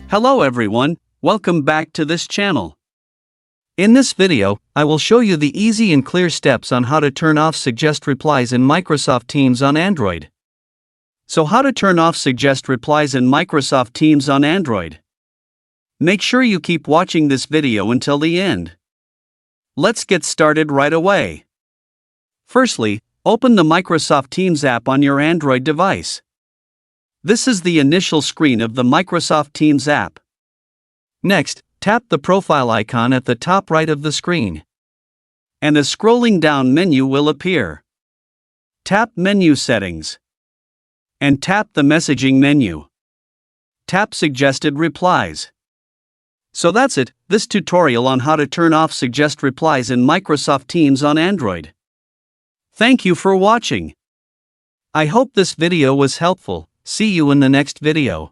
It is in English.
Hello everyone, welcome back to this channel. In this video, I will show you the easy and clear steps on how to turn off Suggest Replies in Microsoft Teams on Android. So how to turn off Suggest Replies in Microsoft Teams on Android? Make sure you keep watching this video until the end. Let's get started right away. Firstly, open the Microsoft Teams app on your Android device. This is the initial screen of the Microsoft Teams app. Next, tap the profile icon at the top right of the screen, and a scrolling down menu will appear. Tap Menu Settings, and tap the Messaging menu. Tap Suggested Replies. So that's it, this tutorial on how to turn off Suggest Replies in Microsoft Teams on Android. Thank you for watching. I hope this video was helpful. See you in the next video.